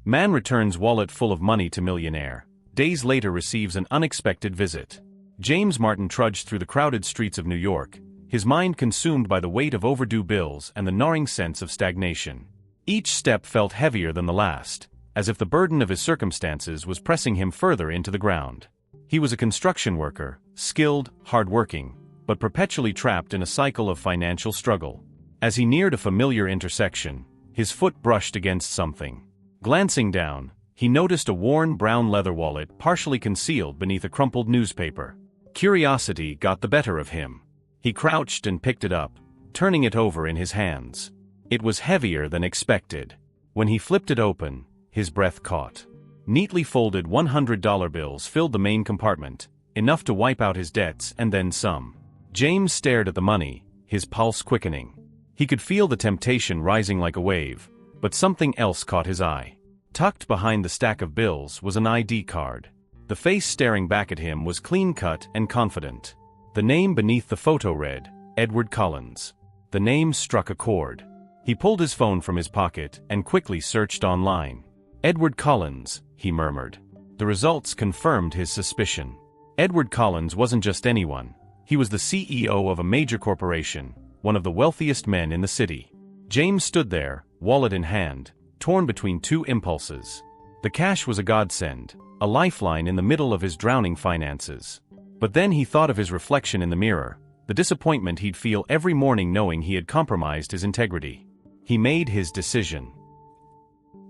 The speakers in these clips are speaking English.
Man returns wallet full of money to millionaire. Days later receives an unexpected visit. James Martin trudged through the crowded streets of New York, his mind consumed by the weight of overdue bills and the gnawing sense of stagnation. Each step felt heavier than the last, as if the burden of his circumstances was pressing him further into the ground. He was a construction worker, skilled, hard-working, but perpetually trapped in a cycle of financial struggle. As he neared a familiar intersection, his foot brushed against something. Glancing down, he noticed a worn brown leather wallet partially concealed beneath a crumpled newspaper. Curiosity got the better of him. He crouched and picked it up, turning it over in his hands. It was heavier than expected. When he flipped it open, his breath caught. Neatly folded $100 bills filled the main compartment, enough to wipe out his debts and then some. James stared at the money, his pulse quickening. He could feel the temptation rising like a wave, but something else caught his eye. Tucked behind the stack of bills was an ID card. The face staring back at him was clean-cut and confident. The name beneath the photo read, Edward Collins. The name struck a chord. He pulled his phone from his pocket and quickly searched online. Edward Collins, he murmured. The results confirmed his suspicion. Edward Collins wasn't just anyone. He was the CEO of a major corporation, one of the wealthiest men in the city. James stood there, wallet in hand, torn between two impulses. The cash was a godsend, a lifeline in the middle of his drowning finances. But then he thought of his reflection in the mirror, the disappointment he'd feel every morning knowing he had compromised his integrity. He made his decision.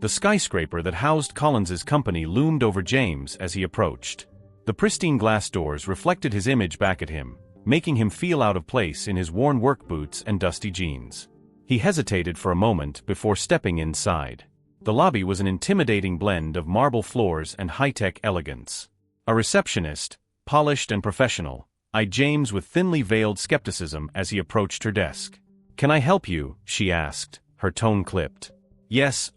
The skyscraper that housed Collins's company loomed over James as he approached. The pristine glass doors reflected his image back at him, making him feel out of place in his worn work boots and dusty jeans. He hesitated for a moment before stepping inside. The lobby was an intimidating blend of marble floors and high-tech elegance. A receptionist, polished and professional, eyed James with thinly veiled skepticism as he approached her desk. "Can I help you?" she asked, her tone clipped. "Yes,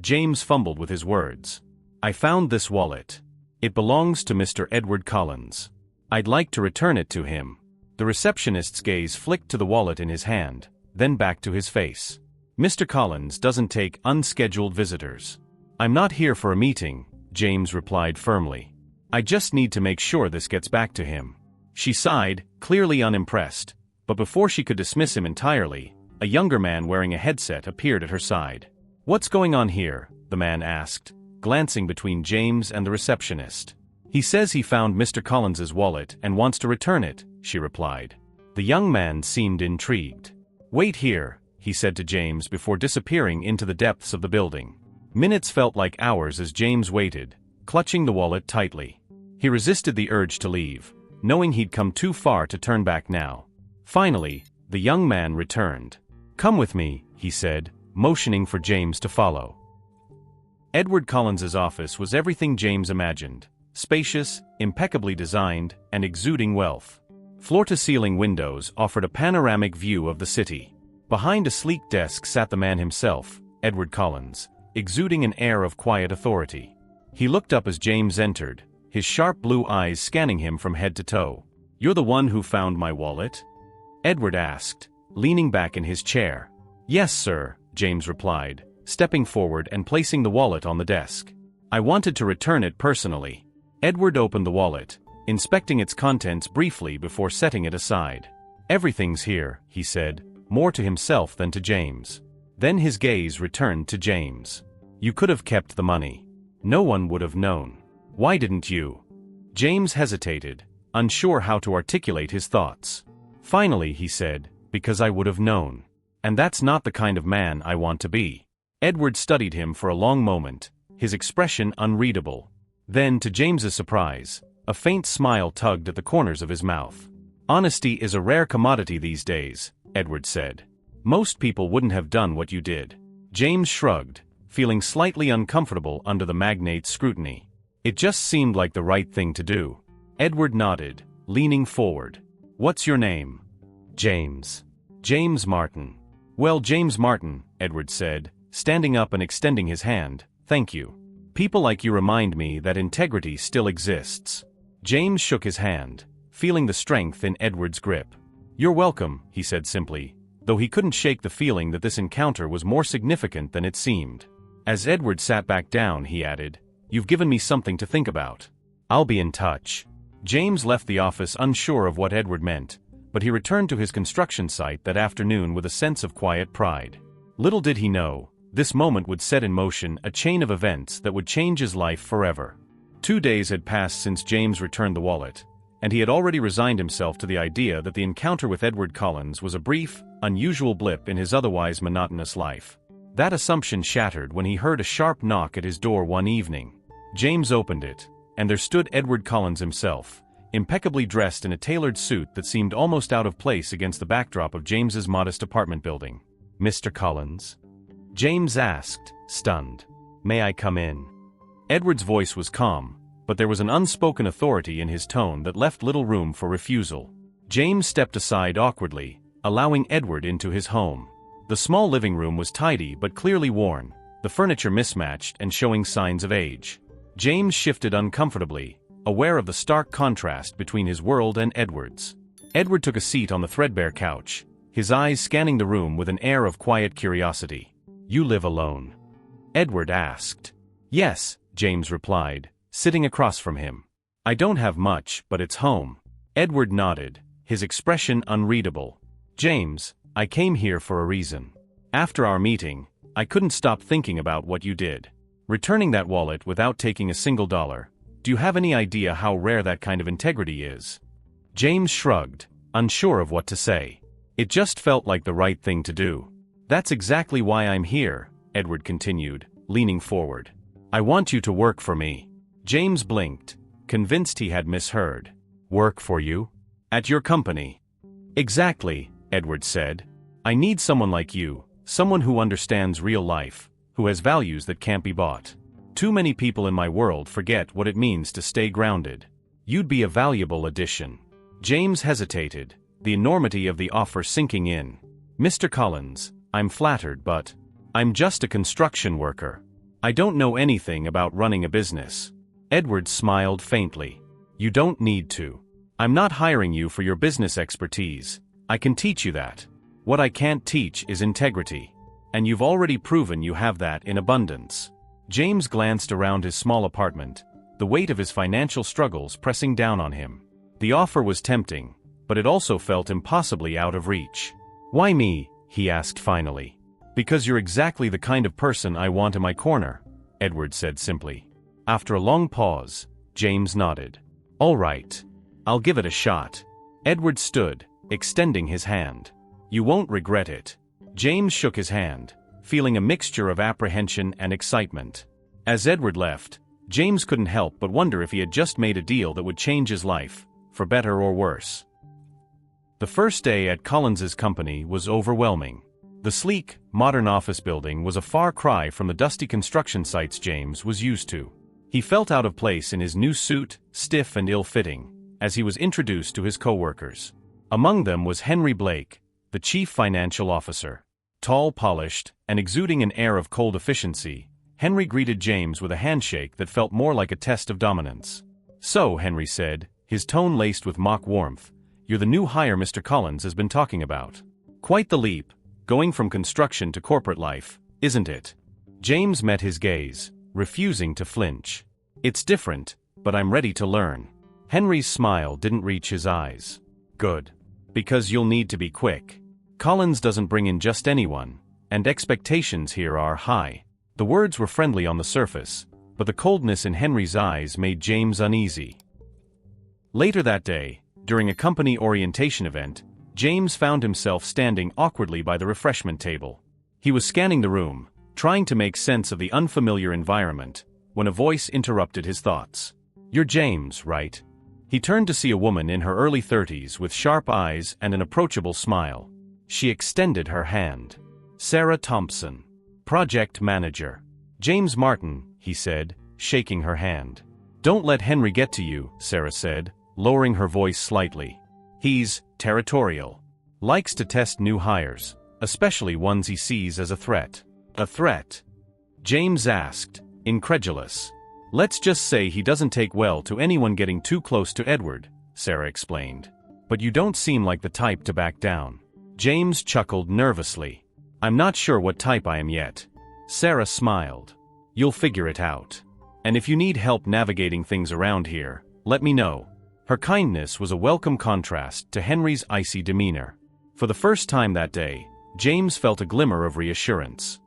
James fumbled with his words. "I found this wallet. It belongs to Mr. Edward Collins. I'd like to return it to him." The receptionist's gaze flicked to the wallet in his hand, then back to his face. "Mr. Collins doesn't take unscheduled visitors." "I'm not here for a meeting," James replied firmly. "I just need to make sure this gets back to him." She sighed, clearly unimpressed, but before she could dismiss him entirely, a younger man wearing a headset appeared at her side. "What's going on here?" the man asked, glancing between James and the receptionist. "He says he found Mr. Collins's wallet and wants to return it," she replied. The young man seemed intrigued. "Wait here," he said to James before disappearing into the depths of the building. Minutes felt like hours as James waited, clutching the wallet tightly. He resisted the urge to leave, knowing he'd come too far to turn back now. Finally, the young man returned. "Come with me," he said, motioning for James to follow. Edward Collins's office was everything James imagined: spacious, impeccably designed, and exuding wealth. Floor-to-ceiling windows offered a panoramic view of the city. Behind a sleek desk sat the man himself, Edward Collins, exuding an air of quiet authority. He looked up as James entered, his sharp blue eyes scanning him from head to toe. "You're the one who found my wallet?" Edward asked, leaning back in his chair. "Yes, sir," James replied, stepping forward and placing the wallet on the desk. "I wanted to return it personally." Edward opened the wallet, inspecting its contents briefly before setting it aside. "Everything's here," he said, more to himself than to James. Then his gaze returned to James. "You could have kept the money. No one would have known. Why didn't you?" James hesitated, unsure how to articulate his thoughts. Finally he said, "Because I would have known. And that's not the kind of man I want to be." Edward studied him for a long moment, his expression unreadable. Then, to James's surprise, a faint smile tugged at the corners of his mouth. "Honesty is a rare commodity these days," Edward said. "Most people wouldn't have done what you did." James shrugged, feeling slightly uncomfortable under the magnate's scrutiny. "It just seemed like the right thing to do." Edward nodded, leaning forward. "What's your name?" "James." "James Martin." "Well, James Martin," Edward said, standing up and extending his hand, "thank you. People like you remind me that integrity still exists." James shook his hand, feeling the strength in Edward's grip. "You're welcome," he said simply, though he couldn't shake the feeling that this encounter was more significant than it seemed. As Edward sat back down, he added, "You've given me something to think about. I'll be in touch." James left the office unsure of what Edward meant, but he returned to his construction site that afternoon with a sense of quiet pride. Little did he know, this moment would set in motion a chain of events that would change his life forever. 2 days had passed since James returned the wallet, and he had already resigned himself to the idea that the encounter with Edward Collins was a brief, unusual blip in his otherwise monotonous life. That assumption shattered when he heard a sharp knock at his door one evening. James opened it, and there stood Edward Collins himself, impeccably dressed in a tailored suit that seemed almost out of place against the backdrop of James's modest apartment building. "Mr. Collins?" James asked, stunned. "May I come in?" Edward's voice was calm, but there was an unspoken authority in his tone that left little room for refusal. James stepped aside awkwardly, allowing Edward into his home. The small living room was tidy but clearly worn, the furniture mismatched and showing signs of age. James shifted uncomfortably, aware of the stark contrast between his world and Edward's. Edward took a seat on the threadbare couch, his eyes scanning the room with an air of quiet curiosity. "You live alone?" Edward asked. "Yes," James replied, sitting across from him. "I don't have much, but it's home." Edward nodded, his expression unreadable. "James, I came here for a reason. After our meeting, I couldn't stop thinking about what you did. Returning that wallet without taking a single dollar. Do you have any idea how rare that kind of integrity is?" James shrugged, unsure of what to say. It just felt like the right thing to do. "That's exactly why I'm here," Edward continued, leaning forward. "I want you to work for me." James blinked, convinced he had misheard. "Work for you? At your company?" "Exactly," Edward said. "I need someone like you, someone who understands real life, who has values that can't be bought. Too many people in my world forget what it means to stay grounded. You'd be a valuable addition." James hesitated, the enormity of the offer sinking in. "Mr. Collins, I'm flattered, but I'm just a construction worker. I don't know anything about running a business." Edward smiled faintly. "You don't need to. I'm not hiring you for your business expertise. I can teach you that. What I can't teach is integrity. And you've already proven you have that in abundance." James glanced around his small apartment, the weight of his financial struggles pressing down on him. The offer was tempting, but it also felt impossibly out of reach. "Why me?" he asked finally. "Because you're exactly the kind of person I want in my corner," Edward said simply. After a long pause, James nodded. "All right. I'll give it a shot." Edward stood, extending his hand. "You won't regret it." James shook his hand, feeling a mixture of apprehension and excitement. As Edward left, James couldn't help but wonder if he had just made a deal that would change his life, for better or worse. The first day at Collins's company was overwhelming. The sleek, modern office building was a far cry from the dusty construction sites James was used to. He felt out of place in his new suit, stiff and ill-fitting, as he was introduced to his co-workers. Among them was Henry Blake, the chief financial officer. Tall, polished, and exuding an air of cold efficiency, Henry greeted James with a handshake that felt more like a test of dominance. "So," Henry said, his tone laced with mock warmth, "you're the new hire Mr. Collins has been talking about. Quite the leap, going from construction to corporate life, isn't it?" James met his gaze, refusing to flinch. "It's different, but I'm ready to learn." Henry's smile didn't reach his eyes. "Good. Because you'll need to be quick. Collins doesn't bring in just anyone, and expectations here are high." The words were friendly on the surface, but the coldness in Henry's eyes made James uneasy. Later that day, during a company orientation event, James found himself standing awkwardly by the refreshment table. He was scanning the room, trying to make sense of the unfamiliar environment, when a voice interrupted his thoughts. "You're James, right?" He turned to see a woman in her early 30s with sharp eyes and an approachable smile. She extended her hand. "Sarah Thompson, project manager." "James Martin," he said, shaking her hand. "Don't let Henry get to you," Sarah said, lowering her voice slightly. "He's territorial. Likes to test new hires, especially ones he sees as a threat." "A threat?" James asked, incredulous. "Let's just say he doesn't take well to anyone getting too close to Edward," Sarah explained. "But you don't seem like the type to back down." James chuckled nervously. "I'm not sure what type I am yet." Sarah smiled. You'll figure it out. And if you need help navigating things around here, let me know. Her kindness was a welcome contrast to Henry's icy demeanor. For the first time that day, James felt a glimmer of reassurance.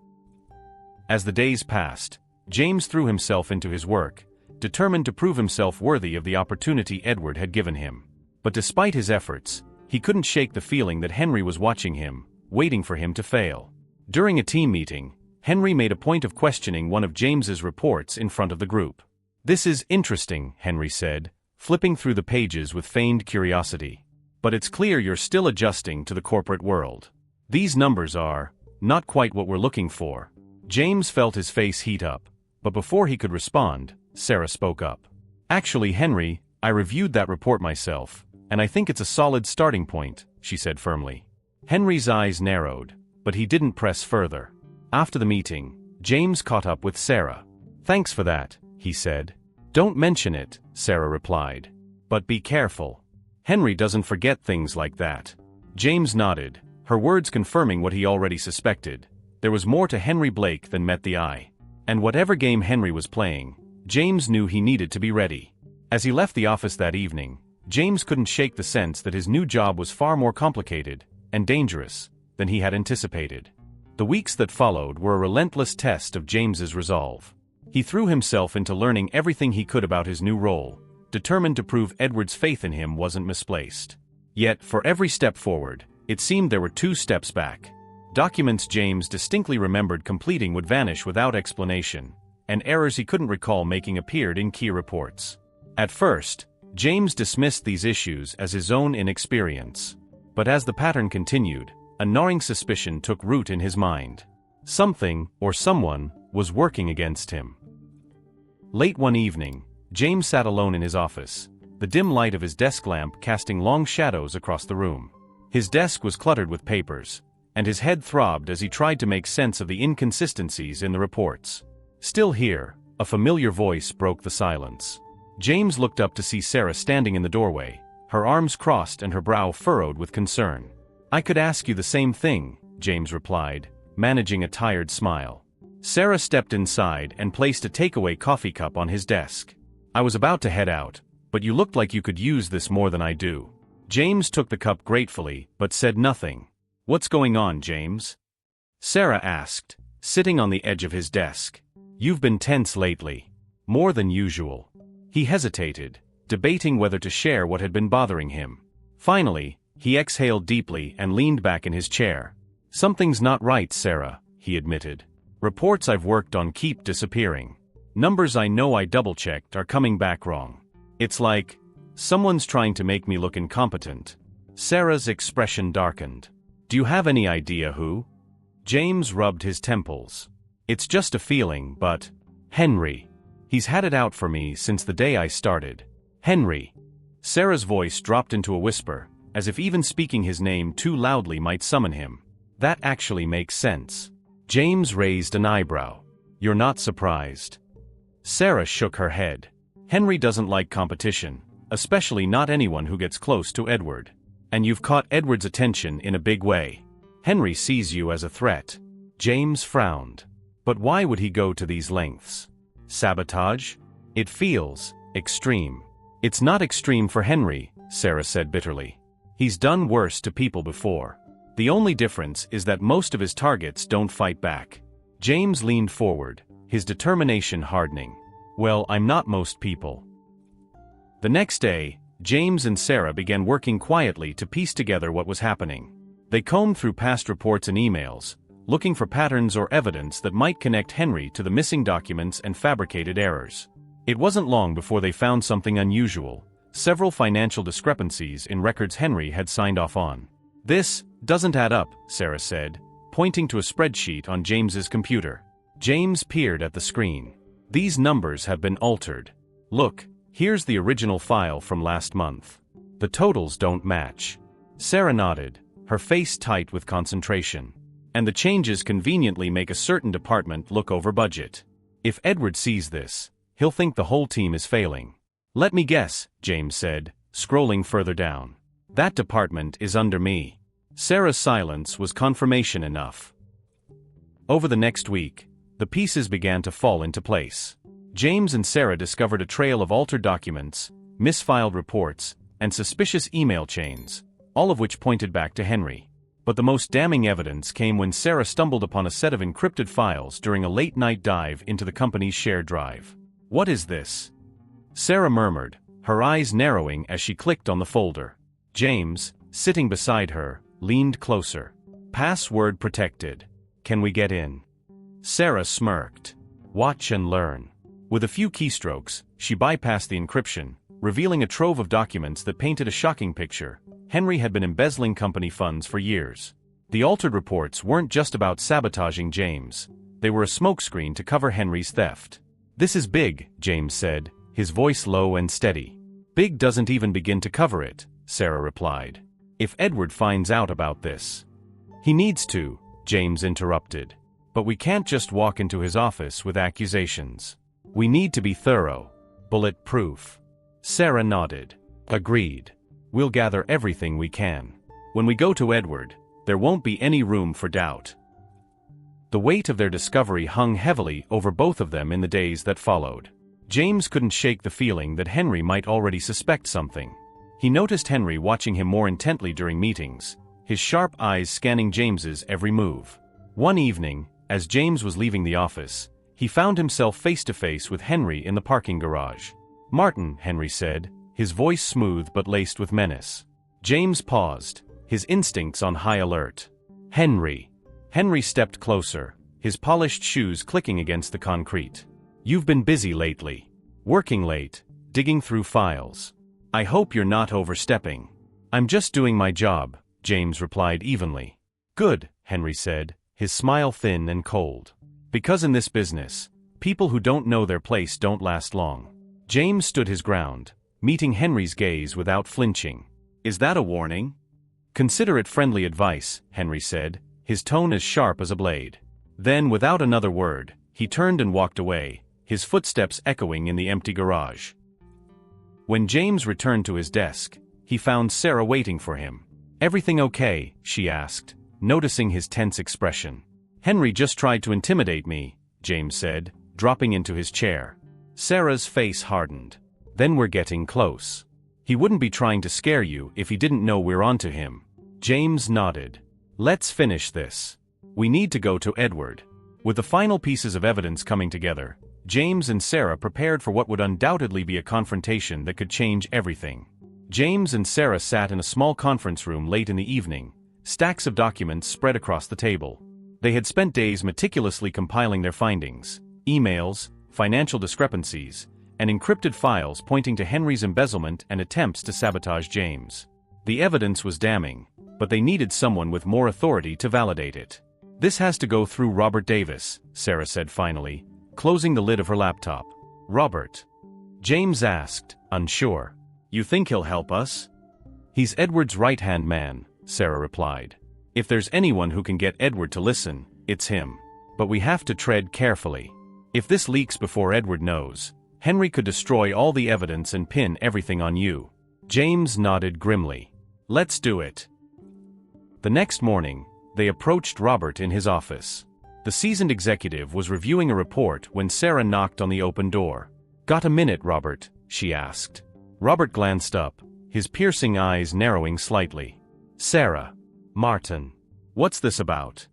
As the days passed, James threw himself into his work, determined to prove himself worthy of the opportunity Edward had given him. But despite his efforts, he couldn't shake the feeling that Henry was watching him, waiting for him to fail. During a team meeting, Henry made a point of questioning one of James's reports in front of the group. "This is interesting," Henry said, flipping through the pages with feigned curiosity. "But it's clear you're still adjusting to the corporate world. These numbers are not quite what we're looking for." James felt his face heat up, but before he could respond, Sarah spoke up. "Actually, Henry, I reviewed that report myself, and I think it's a solid starting point," she said firmly. Henry's eyes narrowed, but he didn't press further. After the meeting, James caught up with Sarah. "Thanks for that," he said. "Don't mention it," Sarah replied. "But be careful. Henry doesn't forget things like that." James nodded, her words confirming what he already suspected. There was more to Henry Blake than met the eye. And whatever game Henry was playing, James knew he needed to be ready. As he left the office that evening, James couldn't shake the sense that his new job was far more complicated and dangerous than he had anticipated. The weeks that followed were a relentless test of James's resolve. He threw himself into learning everything he could about his new role, determined to prove Edward's faith in him wasn't misplaced. Yet, for every step forward, it seemed there were 2 steps back. Documents James distinctly remembered completing would vanish without explanation, and errors he couldn't recall making appeared in key reports. At first, James dismissed these issues as his own inexperience. But as the pattern continued, a gnawing suspicion took root in his mind. Something, or someone, was working against him. Late one evening, James sat alone in his office, the dim light of his desk lamp casting long shadows across the room. His desk was cluttered with papers, and his head throbbed as he tried to make sense of the inconsistencies in the reports. "Still here," a familiar voice broke the silence. James looked up to see Sarah standing in the doorway, her arms crossed and her brow furrowed with concern. "I could ask you the same thing," James replied, managing a tired smile. Sarah stepped inside and placed a takeaway coffee cup on his desk. "I was about to head out, but you looked like you could use this more than I do." James took the cup gratefully, but said nothing. "What's going on, James?" Sarah asked, sitting on the edge of his desk. "You've been tense lately. More than usual." He hesitated, debating whether to share what had been bothering him. Finally, he exhaled deeply and leaned back in his chair. "Something's not right, Sarah," he admitted. "Reports I've worked on keep disappearing. Numbers I know I double-checked are coming back wrong. It's like someone's trying to make me look incompetent." Sarah's expression darkened. "Do you have any idea who?" James rubbed his temples. "It's just a feeling, but Henry. He's had it out for me since the day I started. Henry." Sarah's voice dropped into a whisper, as if even speaking his name too loudly might summon him. "That actually makes sense." James raised an eyebrow. "You're not surprised?" Sarah shook her head. "Henry doesn't like competition, especially not anyone who gets close to Edward. And you've caught Edward's attention in a big way. Henry sees you as a threat." James frowned. "But why would he go to these lengths? Sabotage? It feels extreme." "It's not extreme for Henry," Sarah said bitterly. "He's done worse to people before. The only difference is that most of his targets don't fight back." James leaned forward, his determination hardening. "Well, I'm not most people." The next day, James and Sarah began working quietly to piece together what was happening. They combed through past reports and emails, looking for patterns or evidence that might connect Henry to the missing documents and fabricated errors. It wasn't long before they found something unusual: several financial discrepancies in records Henry had signed off on. "This doesn't add up," Sarah said, pointing to a spreadsheet on James's computer. James peered at the screen. "These numbers have been altered. Look, here's the original file from last month. The totals don't match." Sarah nodded, her face tight with concentration. "And the changes conveniently make a certain department look over budget. If Edward sees this, he'll think the whole team is failing." "Let me guess," James said, scrolling further down. "That department is under me." Sarah's silence was confirmation enough. Over the next week, The pieces began to fall into place. James and Sarah discovered a trail of altered documents, misfiled reports, and suspicious email chains, all of which pointed back to Henry. But the most damning evidence came when Sarah stumbled upon a set of encrypted files during a late-night dive into the company's shared drive. "What is this?" Sarah murmured, her eyes narrowing as she clicked on the folder. James, sitting beside her, leaned closer. "Password protected. Can we get in?" Sarah smirked. "Watch and learn." With a few keystrokes, she bypassed the encryption, revealing a trove of documents that painted a shocking picture. Henry had been embezzling company funds for years. The altered reports weren't just about sabotaging James. They were a smokescreen to cover Henry's theft. "This is big," James said, his voice low and steady. "Big doesn't even begin to cover it," Sarah replied. "If Edward finds out about this." "He needs to," James interrupted. "But we can't just walk into his office with accusations. We need to be thorough. Bulletproof." Sarah nodded. "Agreed. We'll gather everything we can. When we go to Edward, there won't be any room for doubt." The weight of their discovery hung heavily over both of them in the days that followed. James couldn't shake the feeling that Henry might already suspect something. He noticed Henry watching him more intently during meetings, his sharp eyes scanning James's every move. One evening, as James was leaving the office, he found himself face to face with Henry in the parking garage. "Martin," Henry said, his voice smooth but laced with menace. James paused, his instincts on high alert. "Henry." Henry stepped closer, his polished shoes clicking against the concrete. "You've been busy lately. Working late, digging through files. I hope you're not overstepping." "I'm just doing my job," James replied evenly. "Good," Henry said, his smile thin and cold. "Because in this business, people who don't know their place don't last long." James stood his ground, meeting Henry's gaze without flinching. "Is that a warning?" "Consider it friendly advice," Henry said, his tone as sharp as a blade. Then, without another word, he turned and walked away, his footsteps echoing in the empty garage. When James returned to his desk, he found Sarah waiting for him. "Everything okay?" she asked, noticing his tense expression. "Henry just tried to intimidate me," James said, dropping into his chair. Sarah's face hardened. "Then we're getting close. He wouldn't be trying to scare you if he didn't know we're onto him." James nodded. "Let's finish this. We need to go to Edward." With the final pieces of evidence coming together, James and Sarah prepared for what would undoubtedly be a confrontation that could change everything. James and Sarah sat in a small conference room late in the evening, stacks of documents spread across the table. They had spent days meticulously compiling their findings, emails, financial discrepancies, and encrypted files pointing to Henry's embezzlement and attempts to sabotage James. The evidence was damning, but they needed someone with more authority to validate it. "This has to go through Robert Davis," Sarah said finally, closing the lid of her laptop. "Robert?" James asked, unsure. "You think he'll help us?" "He's Edward's right-hand man," Sarah replied. "If there's anyone who can get Edward to listen, it's him. But we have to tread carefully. If this leaks before Edward knows, Henry could destroy all the evidence and pin everything on you." James nodded grimly. "Let's do it." The next morning, they approached Robert in his office. The seasoned executive was reviewing a report when Sarah knocked on the open door. "Got a minute, Robert?" she asked. Robert glanced up, his piercing eyes narrowing slightly. "Sarah." "Martin. What's this about?"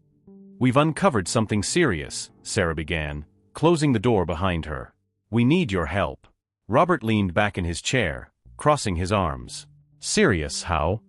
"We've uncovered something serious," Sarah began, closing the door behind her. "We need your help." Robert leaned back in his chair, crossing his arms. "Serious, how?"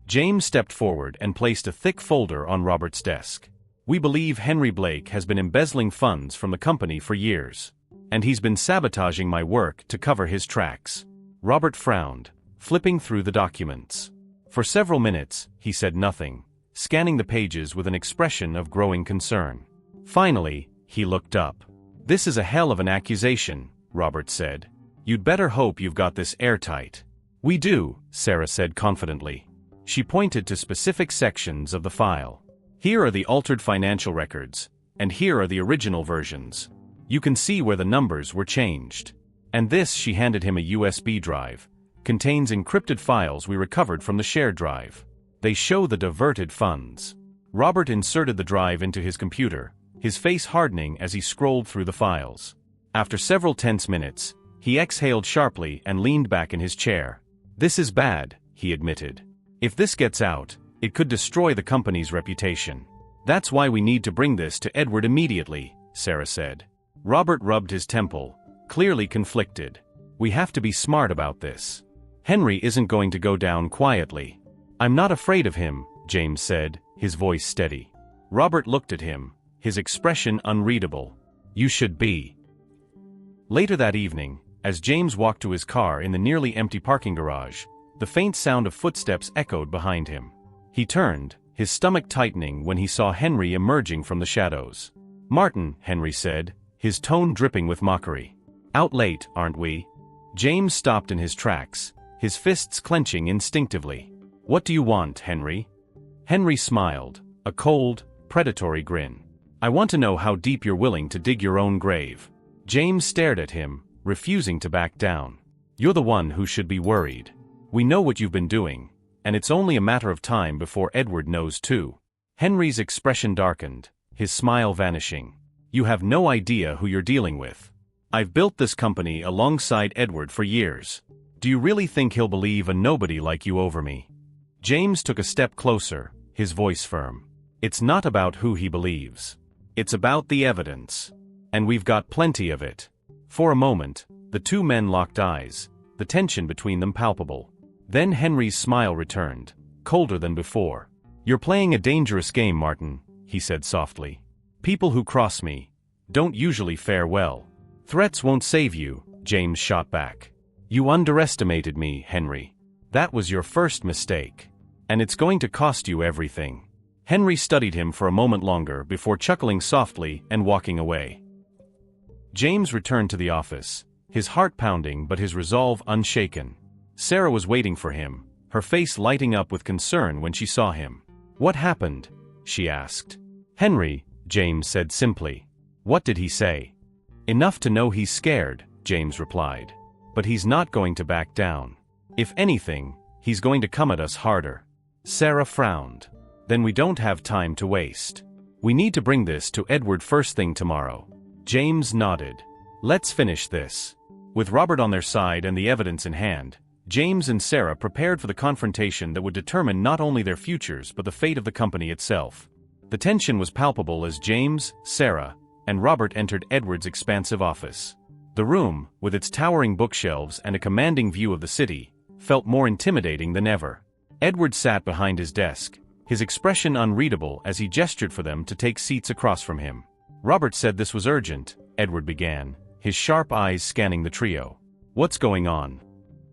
James stepped forward and placed a thick folder on Robert's desk. "We believe Henry Blake has been embezzling funds from the company for years. And he's been sabotaging my work to cover his tracks." Robert frowned, flipping through the documents. For several minutes, he said nothing, scanning the pages with an expression of growing concern. Finally, he looked up. "This is a hell of an accusation," Robert said. "You'd better hope you've got this airtight." "We do," Sarah said confidently. She pointed to specific sections of the file. "Here are the altered financial records, and here are the original versions. You can see where the numbers were changed. And this," she handed him a USB drive, "contains encrypted files we recovered from the shared drive. They show the diverted funds." Robert inserted the drive into his computer, his face hardening as he scrolled through the files. After several tense minutes, he exhaled sharply and leaned back in his chair. "This is bad," he admitted. "If this gets out, it could destroy the company's reputation." "That's why we need to bring this to Edward immediately," Sarah said. Robert rubbed his temple, clearly conflicted. "We have to be smart about this. Henry isn't going to go down quietly." "I'm not afraid of him," James said, his voice steady. Robert looked at him, his expression unreadable. "You should be." Later that evening, as James walked to his car in the nearly empty parking garage, the faint sound of footsteps echoed behind him. He turned, his stomach tightening when he saw Henry emerging from the shadows. "Martin," Henry said, his tone dripping with mockery. "Out late, aren't we?" James stopped in his tracks, his fists clenching instinctively. "What do you want, Henry?" Henry smiled, a cold, predatory grin. "I want to know how deep you're willing to dig your own grave." James stared at him, refusing to back down. "You're the one who should be worried. We know what you've been doing, and it's only a matter of time before Edward knows too." Henry's expression darkened, his smile vanishing. "You have no idea who you're dealing with. I've built this company alongside Edward for years. Do you really think he'll believe a nobody like you over me?" James took a step closer, his voice firm. "It's not about who he believes. It's about the evidence. And we've got plenty of it." For a moment, the two men locked eyes, the tension between them palpable. Then Henry's smile returned, colder than before. "You're playing a dangerous game, Martin," he said softly. "People who cross me don't usually fare well." "Threats won't save you," James shot back. "You underestimated me, Henry. That was your first mistake. And it's going to cost you everything." Henry studied him for a moment longer before chuckling softly and walking away. James returned to the office, his heart pounding but his resolve unshaken. Sarah was waiting for him, her face lighting up with concern when she saw him. "What happened?" she asked. "Henry," James said simply. "What did he say?" "Enough to know he's scared," James replied. "But he's not going to back down. If anything, he's going to come at us harder." Sarah frowned. "Then we don't have time to waste. We need to bring this to Edward first thing tomorrow." James nodded. "Let's finish this." With Robert on their side and the evidence in hand, James and Sarah prepared for the confrontation that would determine not only their futures but the fate of the company itself. The tension was palpable as James, Sarah, and Robert entered Edward's expansive office. The room, with its towering bookshelves and a commanding view of the city, felt more intimidating than ever. Edward sat behind his desk, his expression unreadable as he gestured for them to take seats across from him. "Robert said this was urgent," Edward began, his sharp eyes scanning the trio. "What's going on?"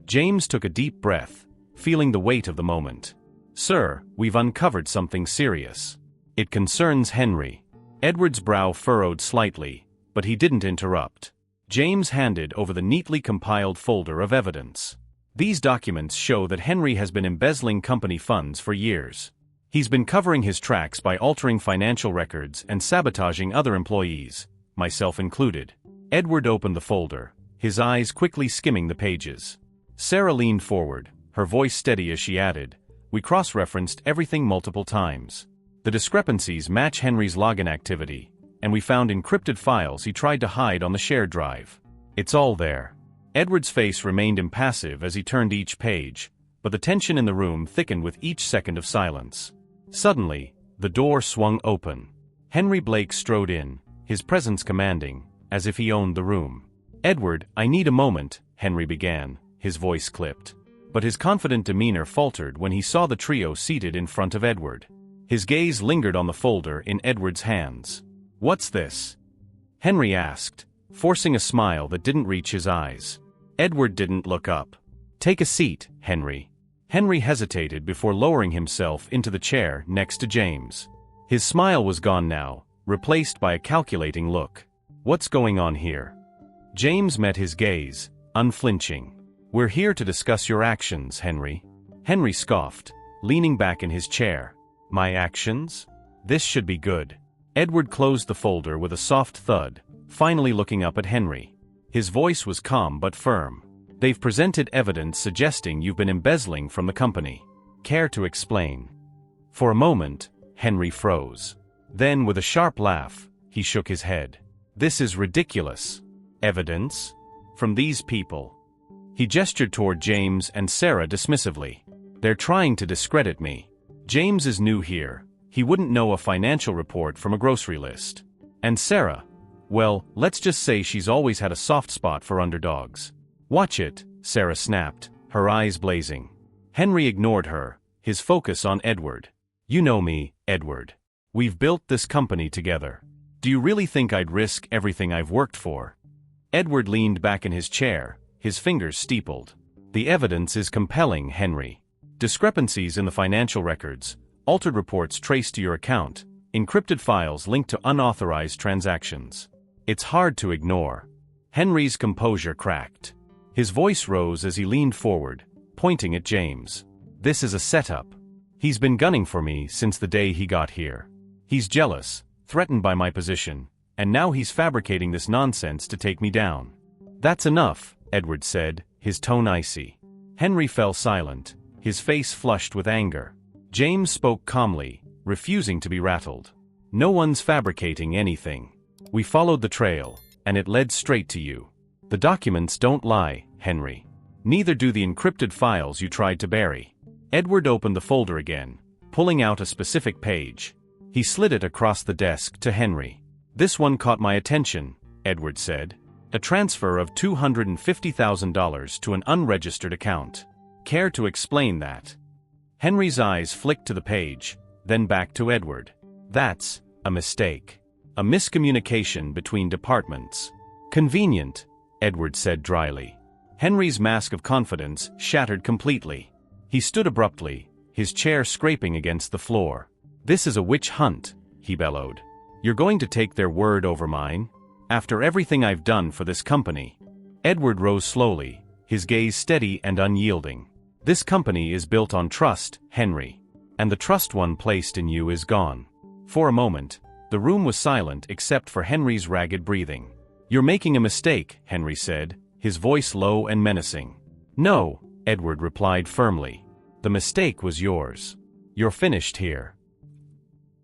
James took a deep breath, feeling the weight of the moment. "Sir, we've uncovered something serious. It concerns Henry." Edward's brow furrowed slightly, but he didn't interrupt. James handed over the neatly compiled folder of evidence. "These documents show that Henry has been embezzling company funds for years. He's been covering his tracks by altering financial records and sabotaging other employees, myself included." Edward opened the folder, his eyes quickly skimming the pages. Sarah leaned forward, her voice steady as she added, "We cross-referenced everything multiple times. The discrepancies match Henry's login activity, and we found encrypted files he tried to hide on the shared drive. It's all there." Edward's face remained impassive as he turned each page, but the tension in the room thickened with each second of silence. Suddenly, the door swung open. Henry Blake strode in, his presence commanding, as if he owned the room. "Edward, I need a moment," Henry began, his voice clipped. But his confident demeanor faltered when he saw the trio seated in front of Edward. His gaze lingered on the folder in Edward's hands. "What's this?" Henry asked, forcing a smile that didn't reach his eyes. Edward didn't look up. "Take a seat, Henry." Henry hesitated before lowering himself into the chair next to James. His smile was gone now, replaced by a calculating look. "What's going on here?" James met his gaze, unflinching. "We're here to discuss your actions, Henry." Henry scoffed, leaning back in his chair. "My actions? This should be good." Edward closed the folder with a soft thud, finally looking up at Henry. His voice was calm but firm. "They've presented evidence suggesting you've been embezzling from the company. Care to explain?" For a moment, Henry froze. Then, with a sharp laugh, He shook his head. This is ridiculous. Evidence? From these people. He gestured toward James and Sarah dismissively. They're trying to discredit me. James is new here. He wouldn't know a financial report from a grocery list. And Sarah, well, let's just say she's always had a soft spot for underdogs. Watch it, Sarah snapped, her eyes blazing. Henry ignored her, his focus on Edward. You know me, Edward. We've built this company together. Do you really think I'd risk everything I've worked for? Edward leaned back in his chair, his fingers steepled. The evidence is compelling, Henry. Discrepancies in the financial records, altered reports traced to your account, encrypted files linked to unauthorized transactions. It's hard to ignore. Henry's composure cracked. His voice rose as he leaned forward, pointing at James. This is a setup. He's been gunning for me since the day he got here. He's jealous, threatened by my position, and now he's fabricating this nonsense to take me down. That's enough, Edward said, his tone icy. Henry fell silent, his face flushed with anger. James spoke calmly, refusing to be rattled. No one's fabricating anything. We followed the trail, and it led straight to you. The documents don't lie, Henry. Neither do the encrypted files you tried to bury. Edward opened the folder again, pulling out a specific page. He slid it across the desk to Henry. This one caught my attention, Edward said. A transfer of $250,000 to an unregistered account. Care to explain that? Henry's eyes flicked to the page, then back to Edward. That's a mistake. A miscommunication between departments. Convenient, Edward said dryly. Henry's mask of confidence shattered completely. He stood abruptly, his chair scraping against the floor. This is a witch hunt, he bellowed. You're going to take their word over mine? After everything I've done for this company? Edward rose slowly, his gaze steady and unyielding. This company is built on trust, Henry. And the trust one placed in you is gone. For a moment, the room was silent except for Henry's ragged breathing. You're making a mistake, Henry said, his voice low and menacing. No, Edward replied firmly. The mistake was yours. You're finished here.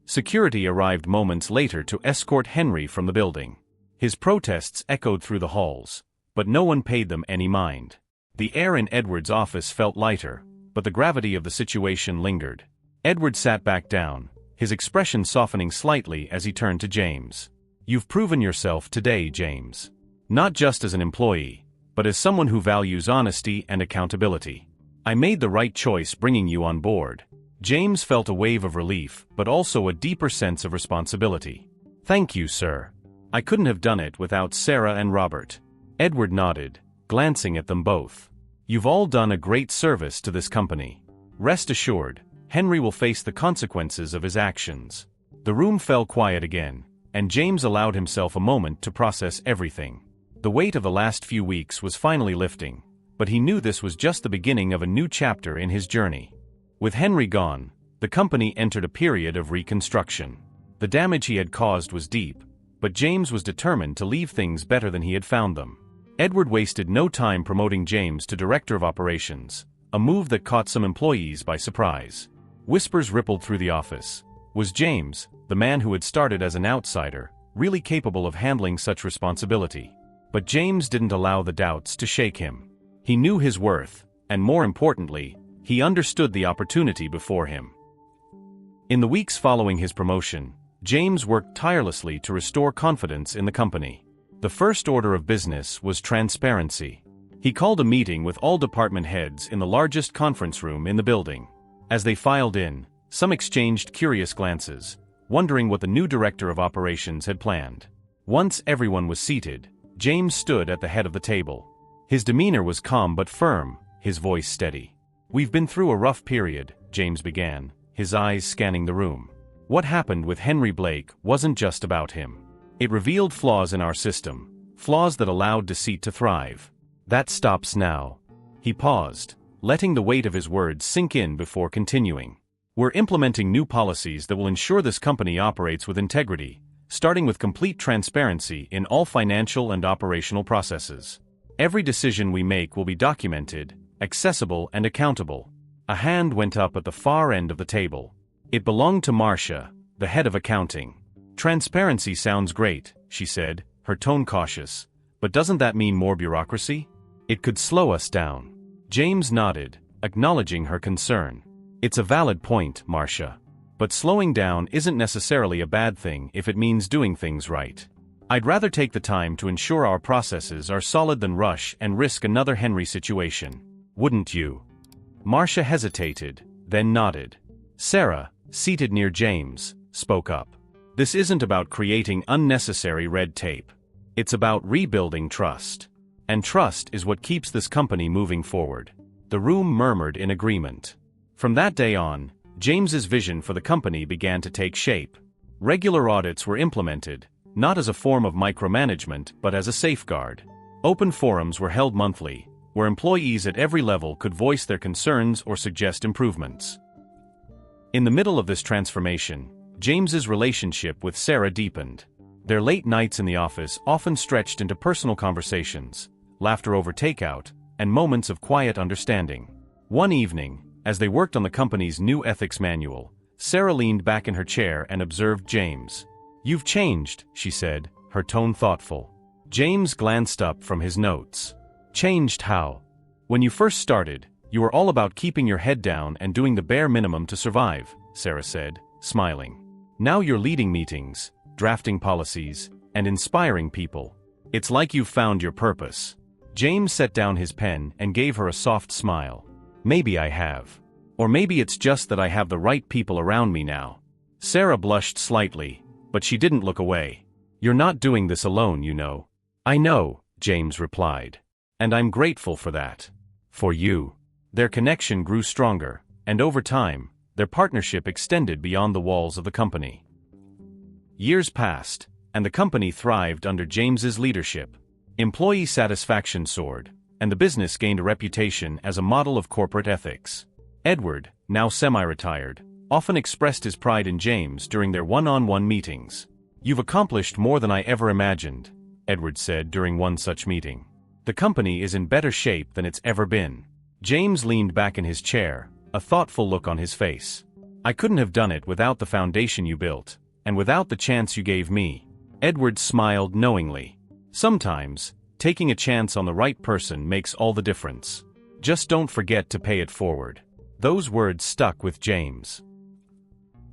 Security arrived moments later to escort Henry from the building. His protests echoed through the halls, but no one paid them any mind. The air in Edward's office felt lighter, but the gravity of the situation lingered. Edward sat back down, his expression softening slightly as he turned to James. You've proven yourself today, James. Not just as an employee, but as someone who values honesty and accountability. I made the right choice bringing you on board. James felt a wave of relief, but also a deeper sense of responsibility. Thank you, sir. I couldn't have done it without Sarah and Robert. Edward nodded, glancing at them both. You've all done a great service to this company. Rest assured, Henry will face the consequences of his actions. The room fell quiet again, and James allowed himself a moment to process everything. The weight of the last few weeks was finally lifting, but he knew this was just the beginning of a new chapter in his journey. With Henry gone, the company entered a period of reconstruction. The damage he had caused was deep, but James was determined to leave things better than he had found them. Edward wasted no time promoting James to Director of Operations, a move that caught some employees by surprise. Whispers rippled through the office. Was James, the man who had started as an outsider, really capable of handling such responsibility? But James didn't allow the doubts to shake him. He knew his worth, and more importantly, he understood the opportunity before him. In the weeks following his promotion, James worked tirelessly to restore confidence in the company. The first order of business was transparency. He called a meeting with all department heads in the largest conference room in the building. As they filed in, some exchanged curious glances, wondering what the new director of operations had planned. Once everyone was seated, James stood at the head of the table. His demeanor was calm but firm, his voice steady. We've been through a rough period, James began, his eyes scanning the room. What happened with Henry Blake wasn't just about him. It revealed flaws in our system, flaws that allowed deceit to thrive. That stops now. He paused, letting the weight of his words sink in before continuing. We're implementing new policies that will ensure this company operates with integrity, starting with complete transparency in all financial and operational processes. Every decision we make will be documented, accessible and accountable. A hand went up at the far end of the table. It belonged to Marcia, the head of accounting. Transparency sounds great, she said, her tone cautious. But doesn't that mean more bureaucracy? It could slow us down. James nodded, acknowledging her concern. It's a valid point, Marcia. But slowing down isn't necessarily a bad thing if it means doing things right. I'd rather take the time to ensure our processes are solid than rush and risk another Henry situation. Wouldn't you? Marcia hesitated, then nodded. Sarah, seated near James, spoke up. This isn't about creating unnecessary red tape. It's about rebuilding trust. And trust is what keeps this company moving forward. The room murmured in agreement. From that day on, James's vision for the company began to take shape. Regular audits were implemented, not as a form of micromanagement but as a safeguard. Open forums were held monthly, where employees at every level could voice their concerns or suggest improvements. In the middle of this transformation, James's relationship with Sarah deepened. Their late nights in the office often stretched into personal conversations, laughter over takeout, and moments of quiet understanding. One evening, as they worked on the company's new ethics manual, Sarah leaned back in her chair and observed James. "You've changed," she said, her tone thoughtful. James glanced up from his notes. "Changed how?" "When you first started, you were all about keeping your head down and doing the bare minimum to survive," Sarah said, smiling. "Now you're leading meetings, drafting policies, and inspiring people. It's like you've found your purpose." James set down his pen and gave her a soft smile. "Maybe I have. Or maybe it's just that I have the right people around me now." Sarah blushed slightly, but she didn't look away. "You're not doing this alone, you know." "I know," James replied. "And I'm grateful for that. For you." Their connection grew stronger, and over time, their partnership extended beyond the walls of the company. Years passed, and the company thrived under James's leadership. Employee satisfaction soared, and the business gained a reputation as a model of corporate ethics. Edward, now semi-retired, often expressed his pride in James during their one-on-one meetings. "You've accomplished more than I ever imagined," Edward said during one such meeting. "The company is in better shape than it's ever been." James leaned back in his chair, a thoughtful look on his face. "I couldn't have done it without the foundation you built, and without the chance you gave me." Edward smiled knowingly. Sometimes, taking a chance on the right person makes all the difference. Just don't forget to pay it forward. Those words stuck with James.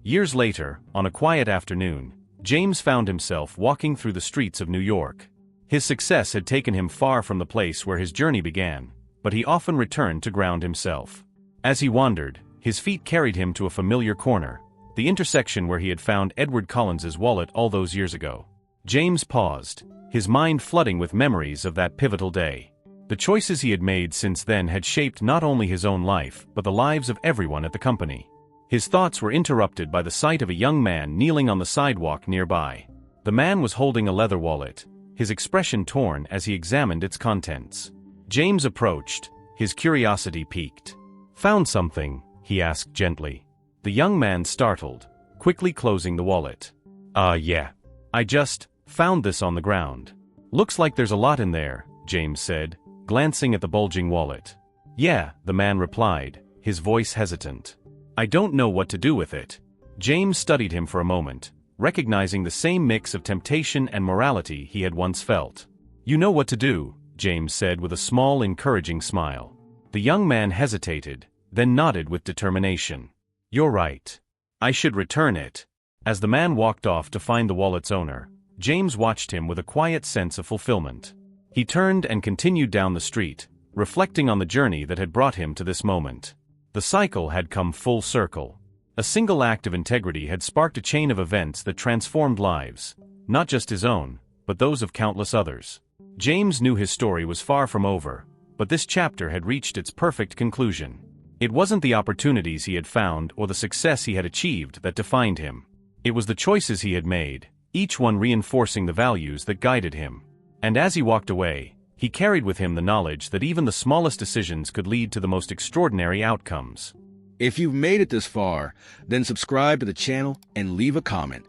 Years later, on a quiet afternoon, James found himself walking through the streets of New York. His success had taken him far from the place where his journey began, but he often returned to ground himself. As he wandered, his feet carried him to a familiar corner, the intersection where he had found Edward Collins's wallet all those years ago. James paused, his mind flooding with memories of that pivotal day. The choices he had made since then had shaped not only his own life but the lives of everyone at the company. His thoughts were interrupted by the sight of a young man kneeling on the sidewalk nearby. The man was holding a leather wallet, his expression torn as he examined its contents. James approached, his curiosity piqued. "Found something?" he asked gently. The young man startled, quickly closing the wallet. Yeah. I just found this on the ground." "Looks like there's a lot in there," James said, glancing at the bulging wallet. "Yeah," the man replied, his voice hesitant. "I don't know what to do with it." James studied him for a moment, recognizing the same mix of temptation and morality he had once felt. "You know what to do," James said with a small, encouraging smile. The young man hesitated, then nodded with determination. "You're right. I should return it." As the man walked off to find the wallet's owner, James watched him with a quiet sense of fulfillment. He turned and continued down the street, reflecting on the journey that had brought him to this moment. The cycle had come full circle. A single act of integrity had sparked a chain of events that transformed lives, not just his own, but those of countless others. James knew his story was far from over, but this chapter had reached its perfect conclusion. It wasn't the opportunities he had found or the success he had achieved that defined him. It was the choices he had made, each one reinforcing the values that guided him. And as he walked away, he carried with him the knowledge that even the smallest decisions could lead to the most extraordinary outcomes. If you've made it this far, then subscribe to the channel and leave a comment.